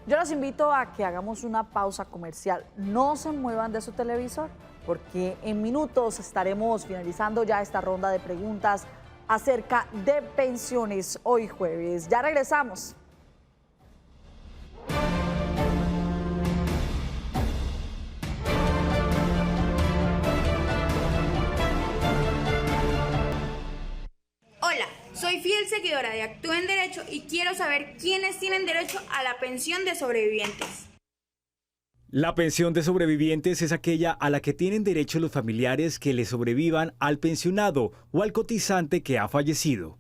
Yo los invito a que hagamos una pausa comercial. No se muevan de su televisor, porque en minutos estaremos finalizando ya esta ronda de preguntas acerca de pensiones hoy jueves. Ya regresamos. Hola, soy fiel seguidora de Actúe en Derecho y quiero saber quiénes tienen derecho a la pensión de sobrevivientes. La pensión de sobrevivientes es aquella a la que tienen derecho los familiares que le sobrevivan al pensionado o al cotizante que ha fallecido.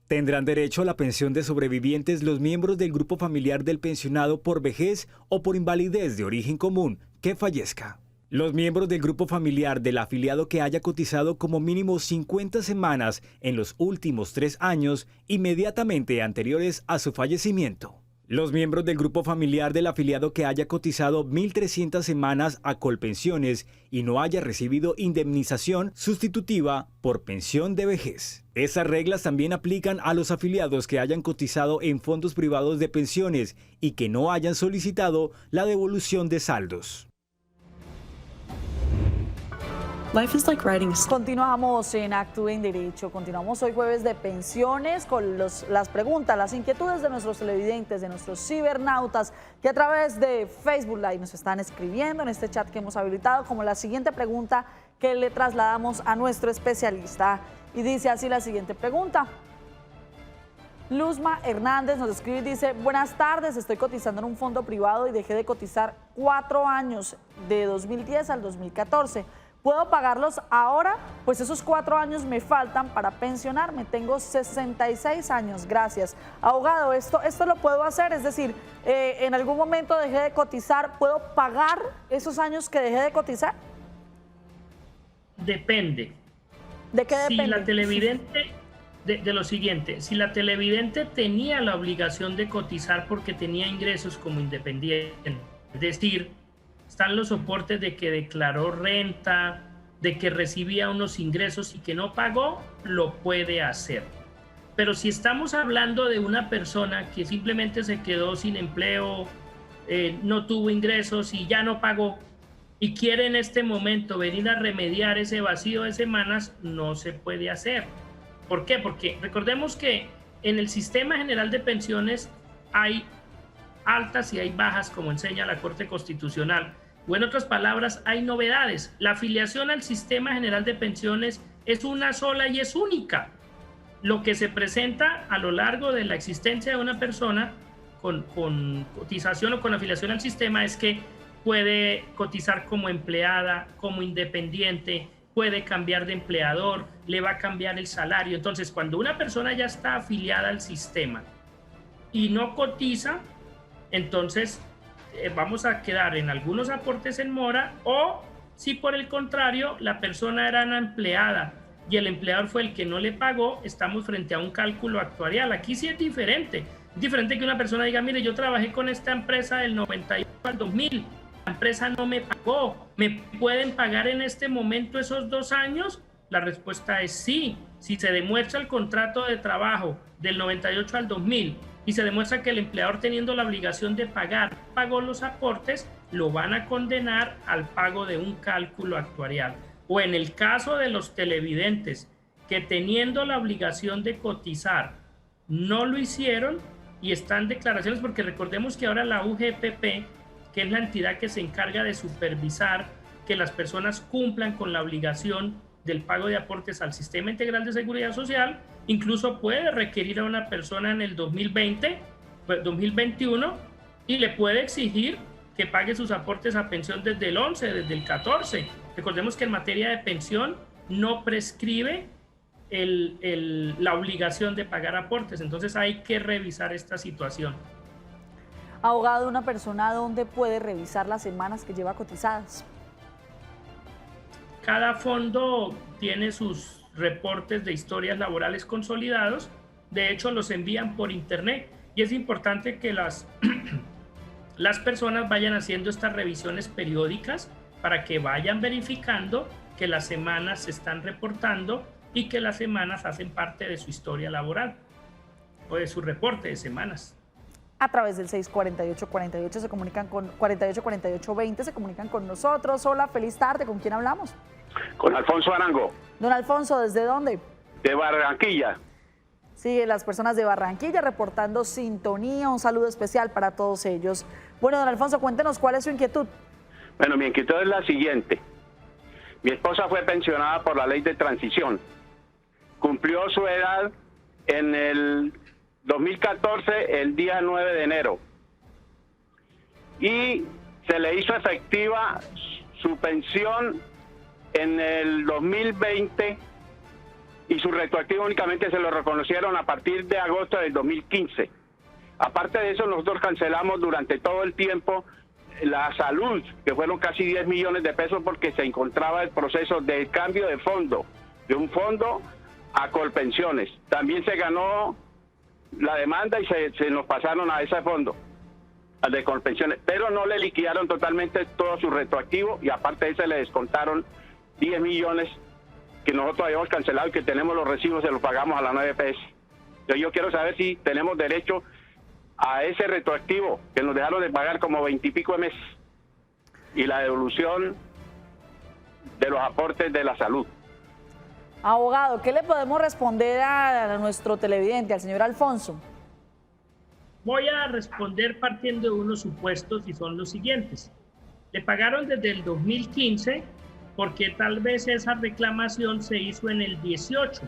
Tendrán derecho a la pensión de sobrevivientes los miembros del grupo familiar del pensionado por vejez o por invalidez de origen común que fallezca. Los miembros del grupo familiar del afiliado que haya cotizado como mínimo 50 semanas en los últimos 3 años inmediatamente anteriores a su fallecimiento. Los miembros del grupo familiar del afiliado que haya cotizado 1.300 semanas a Colpensiones y no haya recibido indemnización sustitutiva por pensión de vejez. Esas reglas también aplican a los afiliados que hayan cotizado en fondos privados de pensiones y que no hayan solicitado la devolución de saldos. Continuamos en Actúe en Derecho. Continuamos hoy jueves de pensiones con las preguntas, las inquietudes de nuestros televidentes, de nuestros cibernautas que a través de Facebook Live nos están escribiendo en este chat que hemos habilitado, como la siguiente pregunta que le trasladamos a nuestro especialista. Y dice así la siguiente pregunta. Luzma Hernández nos escribe y dice: buenas tardes, estoy cotizando en un fondo privado y dejé de cotizar 4 años, de 2010 al 2014. ¿Puedo pagarlos ahora? Pues esos 4 años me faltan para pensionarme. Tengo 66 años, gracias. Abogado, ¿esto lo puedo hacer? Es decir, en algún momento dejé de cotizar, ¿puedo pagar esos años que dejé de cotizar? Depende. ¿De qué depende? Si la televidente, de lo siguiente, si la televidente tenía la obligación de cotizar porque tenía ingresos como independiente, es decir, están los soportes de que declaró renta, de que recibía unos ingresos y que no pagó, lo puede hacer. Pero si estamos hablando de una persona que simplemente se quedó sin empleo, no tuvo ingresos y ya no pagó, y quiere en este momento venir a remediar ese vacío de semanas, no se puede hacer. ¿Por qué? Porque recordemos que en el Sistema General de Pensiones hay altas y hay bajas, como enseña la Corte Constitucional. O en otras palabras, hay novedades. La afiliación al Sistema General de Pensiones es una sola y es única. Lo que se presenta a lo largo de la existencia de una persona con cotización o con afiliación al sistema es que puede cotizar como empleada, como independiente, puede cambiar de empleador, le va a cambiar el salario. Entonces, cuando una persona ya está afiliada al sistema y no cotiza, entonces vamos a quedar en algunos aportes en mora, o si por el contrario la persona era una empleada y el empleador fue el que no le pagó, estamos frente a un cálculo actuarial. Aquí sí es diferente que una persona diga: mire, yo trabajé con esta empresa del 98 al 2000, la empresa no me pagó, ¿me pueden pagar en este momento esos 2 años? La respuesta es sí. Si se demuestra el contrato de trabajo del 98 al 2000 y se demuestra que el empleador, teniendo la obligación de pagar, pagó los aportes, lo van a condenar al pago de un cálculo actuarial. O en el caso de los televidentes que, teniendo la obligación de cotizar, no lo hicieron y están declaraciones, porque recordemos que ahora la UGPP, que es la entidad que se encarga de supervisar que las personas cumplan con la obligación del pago de aportes al Sistema Integral de Seguridad Social, incluso puede requerir a una persona en el 2021 y le puede exigir que pague sus aportes a pensión desde el 11, desde el 14. Recordemos que en materia de pensión no prescribe la obligación de pagar aportes, entonces hay que revisar esta situación. Abogado, ¿una persona dónde puede revisar las semanas que lleva cotizadas? Cada fondo tiene sus reportes de historias laborales consolidados. De hecho, los envían por internet y es importante que las personas vayan haciendo estas revisiones periódicas para que vayan verificando que las semanas se están reportando y que las semanas hacen parte de su historia laboral o de su reporte de semanas. A través del 648-48 se comunican con 48-48-20, se comunican con nosotros. Hola, feliz tarde. ¿Con quién hablamos? Con Alfonso Arango. Don Alfonso, ¿desde dónde? De Barranquilla. Sí, las personas de Barranquilla reportando sintonía. Un saludo especial para todos ellos. Bueno, don Alfonso, cuéntenos cuál es su inquietud. Bueno, mi inquietud es la siguiente. Mi esposa fue pensionada por la ley de transición. Cumplió su edad en el 2014, el día 9 de enero. Y se le hizo efectiva su pensión en el 2020 y su retroactivo únicamente se lo reconocieron a partir de agosto del 2015. Aparte de eso, nosotros cancelamos durante todo el tiempo la salud, que fueron casi 10 millones de pesos porque se encontraba el proceso de cambio de fondo, de un fondo a Colpensiones. También se ganó la demanda y se nos pasaron a ese fondo, al de Colpensiones, pero no le liquidaron totalmente todo su retroactivo y aparte de eso le descontaron 10 millones que nosotros habíamos cancelado y que tenemos los recibos, se los pagamos a la 9PS. Yo quiero saber si tenemos derecho a ese retroactivo que nos dejaron de pagar como 20 y pico de meses y la devolución de los aportes de la salud. Abogado, ¿qué le podemos responder a nuestro televidente, al señor Alfonso? Voy a responder partiendo de unos supuestos y son los siguientes. Le pagaron desde el 2015 porque tal vez esa reclamación se hizo en el 18,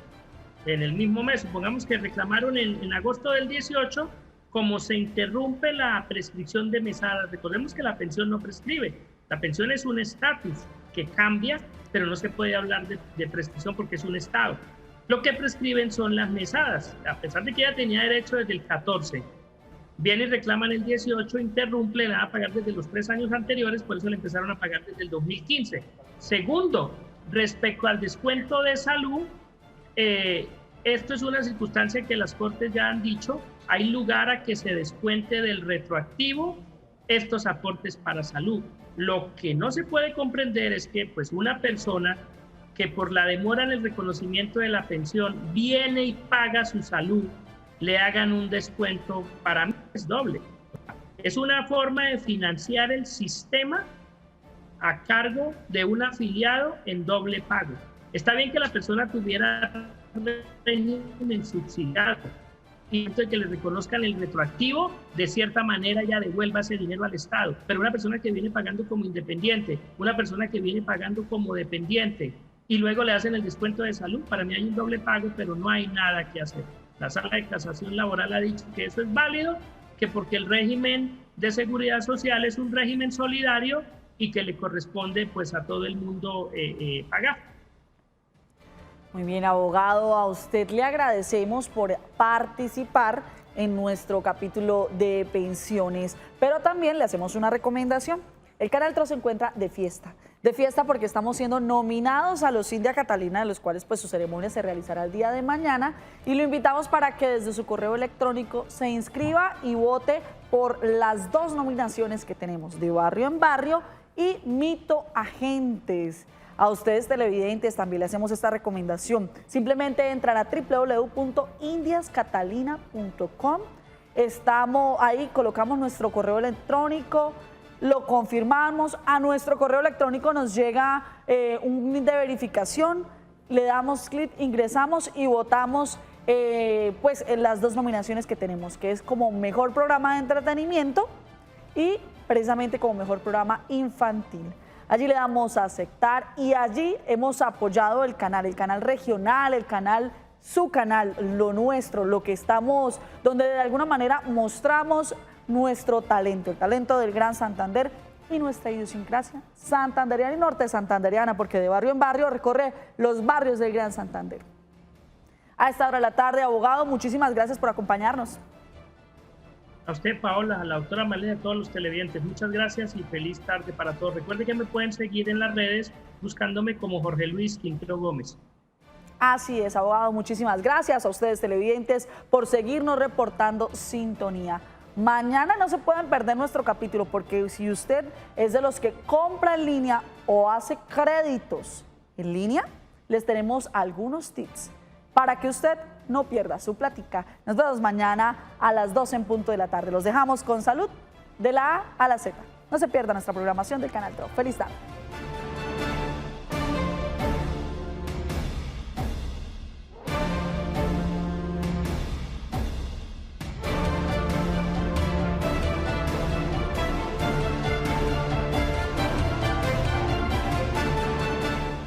en el mismo mes. Supongamos que reclamaron en agosto del 18, como se interrumpe la prescripción de mesadas. Recordemos que la pensión no prescribe, la pensión es un estatus que cambia, pero no se puede hablar de prescripción porque es un estado. Lo que prescriben son las mesadas, a pesar de que ella tenía derecho desde el 14. Viene y reclaman el 18, interrumpe, le van a pagar desde los 3 años anteriores, por eso le empezaron a pagar desde el 2015. Segundo, respecto al descuento de salud, esto es una circunstancia que las Cortes ya han dicho, hay lugar a que se descuente del retroactivo estos aportes para salud. Lo que no se puede comprender es que pues una persona que por la demora en el reconocimiento de la pensión viene y paga su salud, le hagan un descuento. Para mí es doble. Es una forma de financiar el sistema a cargo de un afiliado en doble pago. Está bien que la persona tuviera régimen subsidiado y que le reconozcan el retroactivo, de cierta manera ya devuelva ese dinero al Estado. Pero una persona que viene pagando como independiente, una persona que viene pagando como dependiente y luego le hacen el descuento de salud, para mí hay un doble pago, pero no hay nada que hacer. La Sala de Casación Laboral ha dicho que eso es válido, que porque el régimen de seguridad social es un régimen solidario y que le corresponde pues a todo el mundo pagar. Muy bien, abogado, a usted le agradecemos por participar en nuestro capítulo de pensiones, pero también le hacemos una recomendación. El Canal TRO se encuentra de fiesta porque estamos siendo nominados a los India Catalina, de los cuales pues su ceremonia se realizará el día de mañana, y lo invitamos para que desde su correo electrónico se inscriba y vote por las 2 nominaciones que tenemos, de Barrio en Barrio y Mito Agentes. A ustedes televidentes también le hacemos esta recomendación. Simplemente entran a www.indiascatalina.com. Estamos ahí, colocamos nuestro correo electrónico, lo confirmamos, a nuestro correo electrónico nos llega un link de verificación, le damos clic, ingresamos y votamos pues en las 2 nominaciones que tenemos, que es como mejor programa de entretenimiento y precisamente como mejor programa infantil. Allí le damos a aceptar y allí hemos apoyado el canal regional, el canal, su canal, lo nuestro, lo que estamos, donde de alguna manera mostramos nuestro talento, el talento del Gran Santander y nuestra idiosincrasia santanderiana y norte santanderiana, porque de barrio en barrio recorre los barrios del Gran Santander. A esta hora de la tarde, abogado, muchísimas gracias por acompañarnos. A usted, Paola, a la doctora Malena, a todos los televidentes, muchas gracias y feliz tarde para todos. Recuerde que me pueden seguir en las redes buscándome como Jorge Luis Quintero Gómez. Así es, abogado, muchísimas gracias a ustedes televidentes por seguirnos reportando sintonía. Mañana no se pueden perder nuestro capítulo porque si usted es de los que compra en línea o hace créditos en línea, les tenemos algunos tips para que usted no pierda su plática. Nos vemos mañana a las 12 en punto de la tarde. Los dejamos con salud de la A a la Z. No se pierda nuestra programación del Canal TRO. Feliz tarde.